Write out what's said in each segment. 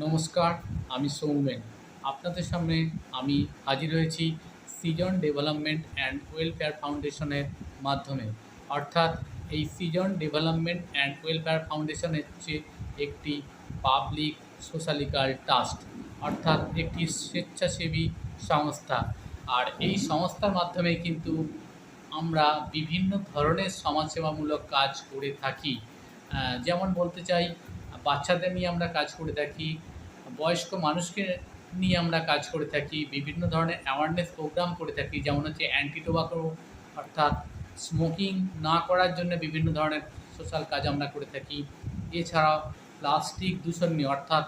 নমস্কার, আমি সৌমেন। আপনাদের সামনে আমি হাজির হয়েছি সৃজন ডেভেলপমেন্ট অ্যান্ড ওয়েলফেয়ার ফাউন্ডেশনের মাধ্যমে। অর্থাৎ এই সৃজন ডেভেলপমেন্ট অ্যান্ড ওয়েলফেয়ার ফাউন্ডেশন হচ্ছে একটি পাবলিক সোশ্যালিকাল ট্রাস্ট, অর্থাৎ একটি স্বেচ্ছাসেবী সংস্থা। আর এই সংস্থার মাধ্যমে কিন্তু আমরা বিভিন্ন ধরনের সমাজসেবামূলক কাজ করে থাকি। যেমন বলতে চাই, বাচ্চাদের নিয়ে আমরা কাজ করে থাকি, বয়স্ক মানুষকে নিয়ে আমরা কাজ করে থাকি, বিভিন্ন ধরনের অ্যাওয়ারনেস প্রোগ্রাম করে থাকি, যেমন হচ্ছে অ্যান্টি টোবাকো অর্থাৎ স্মোকিং না করার জন্য বিভিন্ন ধরনের সোশ্যাল কাজ আমরা করে থাকি। এছাড়াও প্লাস্টিক দূষণ নিয়ে, অর্থাৎ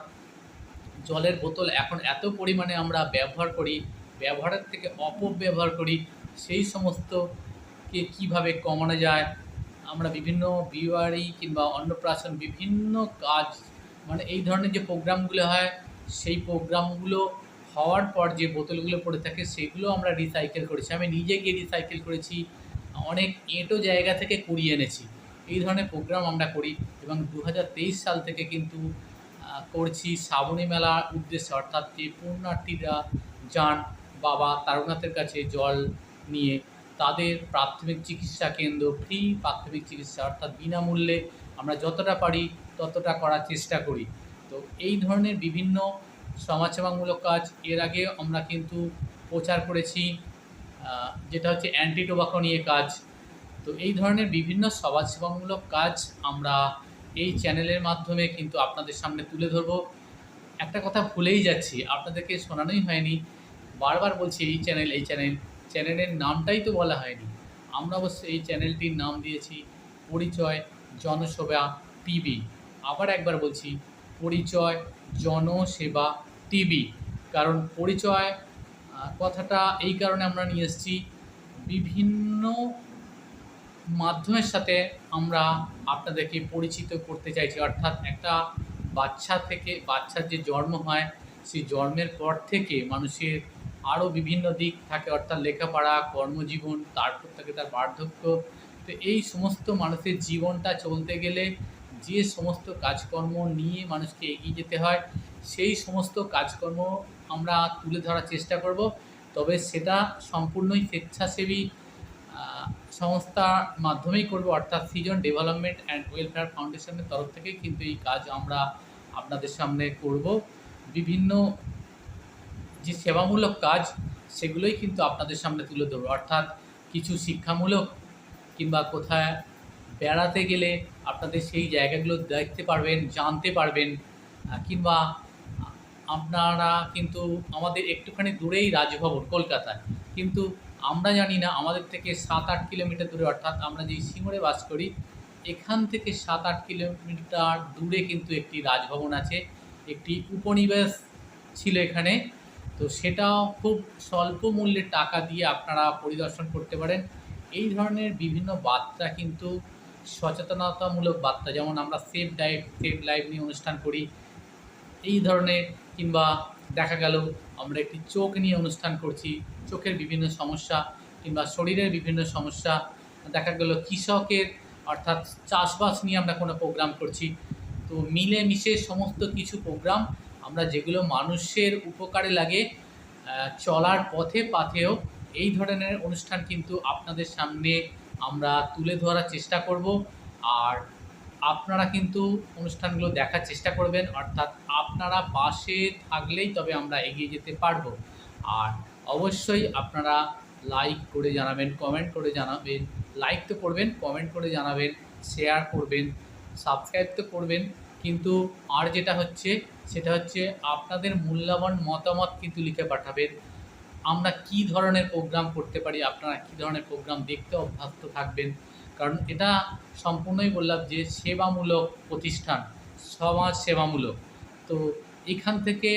জলের বোতল এখন এত পরিমাণে আমরা ব্যবহার করি, ব্যবহারের থেকে অপব্যবহার করি, সেই সমস্তকে কীভাবে কমানো যায়। আমরা বিভিন্ন বিয়েবাড়ি কিংবা অন্নপ্রাশন বিভিন্ন কাজ, মানে এই ধরনের যে প্রোগ্রামগুলো হয়, সেই প্রোগ্রামগুলো হওয়ার পর যে বোতলগুলো পড়ে থাকে সেগুলো আমরা রিসাইকেল করেছি। আমি নিজে গিয়ে রিসাইকেল করেছি, অনেক এঁটো জায়গা থেকে কুড়িয়ে এনেছি। এই ধরনের প্রোগ্রাম আমরা করি এবং 2023 সাল থেকে কিন্তু করছি শ্রাবণী মেলার উদ্দেশ্যে, অর্থাৎ যে পুণ্যার্থীরা যান বাবা তারকনাথের কাছে জল নিয়ে, তাদের প্রাথমিক চিকিৎসা কেন্দ্র, ফ্রি প্রাথমিক চিকিৎসা, অর্থাৎ বিনামূল্যে আমরা যতটা পারি ততটা করার চেষ্টা করি। তো এই ধরনের বিভিন্ন সমাজসেবামূলক কাজ এর আগে আমরা কিন্তু প্রচার করেছি, যেটা হচ্ছে অ্যান্টি টোবাকো নিয়ে কাজ। তো এই ধরনের বিভিন্ন সমাজসেবামূলক কাজ আমরা এই চ্যানেলের মাধ্যমে কিন্তু আপনাদের সামনে তুলে ধরবো। একটা কথা ভুলেই যাচ্ছি, আপনাদেরকে শোনানোই হয়নি, বারবার বলছি চ্যানেলের নামটাই তো বলা হয়নি। আমরা অবশ্য এই চ্যানেলটির নাম দিয়েছি পরিচয় জনসেবা টিভি। আবার একবার বলছি, পরিচয় জনসেবা টিভি। কারণ পরিচয় কথাটা এই কারণে আমরা নিয়ে এসেছি, বিভিন্ন মাধ্যমের সাথে আমরা আপনাদেরকে পরিচিত করতে চাইছি। অর্থাৎ একটা বাচ্চার যে জন্ম হয়, সেই জন্মের পর থেকে মানুষের আরও বিভিন্ন দিক থাকে, অর্থাৎ লেখাপড়া, কর্মজীবন, তারপর থেকে তার বার্ধক্য। তো এই সমস্ত মানুষের জীবনটা চলতে গেলে যে সমস্ত কাজকর্ম নিয়ে মানুষকে এগিয়ে যেতে হয়, সেই সমস্ত কাজকর্ম আমরা তুলে ধরার চেষ্টা করব। তবে সেটা সম্পূর্ণই স্বেচ্ছাসেবী সংস্থার মাধ্যমেই করব, অর্থাৎ সৃজন ডেভেলপমেন্ট অ্যান্ড ওয়েলফেয়ার ফাউন্ডেশনের তরফ থেকেই কিন্তু এই কাজ আমরা আপনাদের সামনে করব। বিভিন্ন যে সেবামূলক কাজ সেগুলোই কিন্তু আপনাদের সামনে তুলে ধরব, অর্থাৎ কিছু শিক্ষামূলক কিংবা কোথায় বেড়াতে গেলে আপনাদের সেই জায়গাগুলো দেখতে পারবেন, জানতে পারবেন। কিংবা আপনারা কিন্তু আমাদের একটুখানি দূরেই রাজভবন কলকাতায়, কিন্তু আমরা জানি না আমাদের থেকে 7-8 কিলোমিটার দূরে, অর্থাৎ আমরা যেই সিঙ্গুরে বাস করি এখান থেকে 7-8 কিলোমিটার দূরে কিন্তু একটি রাজভবন আছে, একটি উপনিবেশ ছিল এখানে। তো সেটাও খুব স্বল্প মূল্যে টাকা দিয়ে আপনারা পরিদর্শন করতে পারেন। এই ধরনের বিভিন্ন বার্তা কিন্তু সচেতনতামূলক বার্তা, যেমন আমরা সেভ লাইফ নিয়ে অনুষ্ঠান করি এই ধরনের, কিংবা দেখা গেল আমরা একটি চোখ নিয়ে অনুষ্ঠান করছি, চোখের বিভিন্ন সমস্যা কিংবা শরীরের বিভিন্ন সমস্যা, দেখা গেল কৃষকের অর্থাৎ চাষবাস নিয়ে আমরা কোনো প্রোগ্রাম করছি। তো মিলেমিশে সমস্ত কিছু প্রোগ্রাম আমরা, যেগুলো মানুষের উপকারে লাগে, চলার পাথেও এই ধরনের অনুষ্ঠান কিন্তু আপনাদের সামনে আমরা তুলে ধরার চেষ্টা করব। আর আপনারা কিন্তু অনুষ্ঠানগুলো দেখার চেষ্টা করবেন, অর্থাৎ আপনারা পাশে থাকলেই তবে আমরা এগিয়ে যেতে পারবো। আর অবশ্যই আপনারা লাইক করে জানাবেন, কমেন্ট করে জানাবেন, লাইক তো করবেন, কমেন্ট করে জানাবেন, শেয়ার করবেন, সাবস্ক্রাইব তো করবেন, কিন্তু আর যেটা হচ্ছে সেটা হচ্ছে আপনাদের মূল্যবান মতামত কিন্তু লিখে পাঠাবেন। আমরা কি ধরনের প্রোগ্রাম করতে পারি, আপনারা কী ধরনের প্রোগ্রাম দেখতে অভ্যস্ত থাকবেন। কারণ এটা সম্পূর্ণই বললাম যে সেবামূলক প্রতিষ্ঠান, সমাজ সেবামূলক। তো এখান থেকে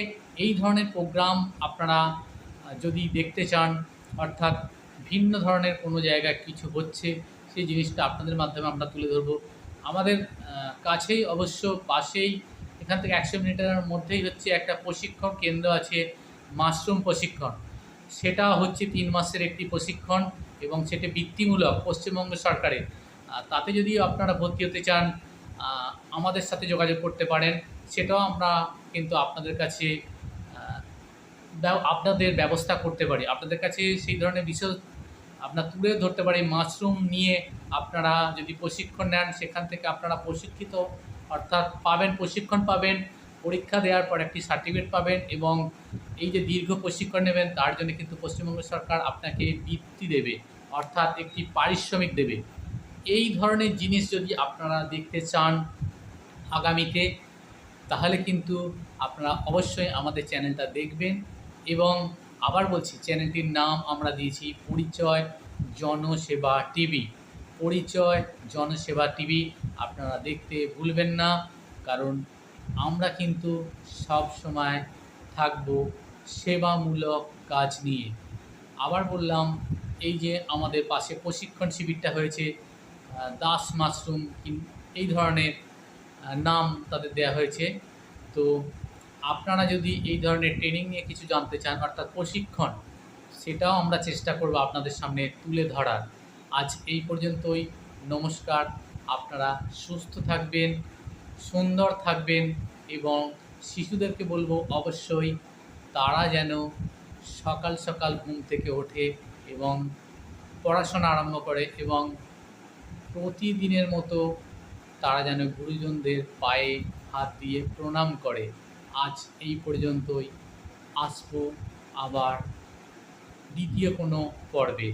এই ধরনের প্রোগ্রাম আপনারা যদি দেখতে চান, অর্থাৎ ভিন্ন ধরনের কোনো জায়গায় কিছু হচ্ছে, সেই জিনিসটা আপনাদের মাধ্যমে আমরা তুলে ধরবো। আমাদের কাছেই অবশ্য পাশেই এখান থেকে 100 মিটারের মধ্যেই হচ্ছে একটা প্রশিক্ষণ কেন্দ্র আছে, মাশরুম প্রশিক্ষণ। সেটা হচ্ছে 3 মাসের একটি প্রশিক্ষণ এবং সেটা বৃত্তিমূলক পশ্চিমবঙ্গ সরকারের। তাতে যদি আপনারা ভর্তি হতে চান আমাদের সাথে যোগাযোগ করতে পারেন। সেটাও আমরা কিন্তু আপনাদের কাছে আপনাদের ব্যবস্থা করতে পারি। আপনাদের কাছে সেই ধরনের বিষয় আপনার তুলে ধরতে পারি। মাশরুম নিয়ে আপনারা যদি প্রশিক্ষণ নেন, সেখান থেকে আপনারা প্রশিক্ষিত অর্থাৎ পাবেন, প্রশিক্ষণ পাবেন, পরীক্ষা দেওয়ার পর একটি সার্টিফিকেট পাবেন এবং এই যে দীর্ঘ প্রশিক্ষণ নেবেন তার জন্য কিন্তু পশ্চিমবঙ্গ সরকার আপনাকে বৃত্তি দেবে, অর্থাৎ একটি পারিশ্রমিক দেবে। এই ধরনের জিনিস যদি আপনারা দেখতে চান আগামীতে, তাহলে কিন্তু আপনারা অবশ্যই আমাদের চ্যানেলটা দেখবেন। এবং আবার বলছি, চ্যানেলটির নাম আমরা দিয়েছি পরিচয় জনসেবা টিভি। পরিচয় জনসেবা টিভি আপনারা দেখতে ভুলবেন না, কারণ আমরা কিন্তু সব সময় থাকব সেবামূলক কাজ নিয়ে। আবার বললাম, এই যে আমাদের পাশে প্রশিক্ষণ শিবিরটা হয়েছে, দাস মাশরুম এই ধরনের নাম তাদের দেয়া হয়েছে। তো আপনারা যদি এই ধরনের ট্রেনিং নিয়ে কিছু জানতে চান, অর্থাৎ প্রশিক্ষণ, সেটাও আমরা চেষ্টা করব আপনাদের সামনে তুলে ধরার। আজ এই পর্যন্তই। নমস্কার। আপনারা সুস্থ থাকবেন, সুন্দর থাকবেন এবং শিশুদেরকে বলবো অবশ্যই তারা যেন সকাল সকাল ঘুম থেকে ওঠে এবং পড়াশোনা আরম্ভ করে এবং প্রতিদিনের মতো তারা যেন গুরুজনদের পায়ে হাত দিয়ে প্রণাম করে। আজ এই পর্যন্তই। আসবো আবার দ্বিতীয় কোনো পর্বে।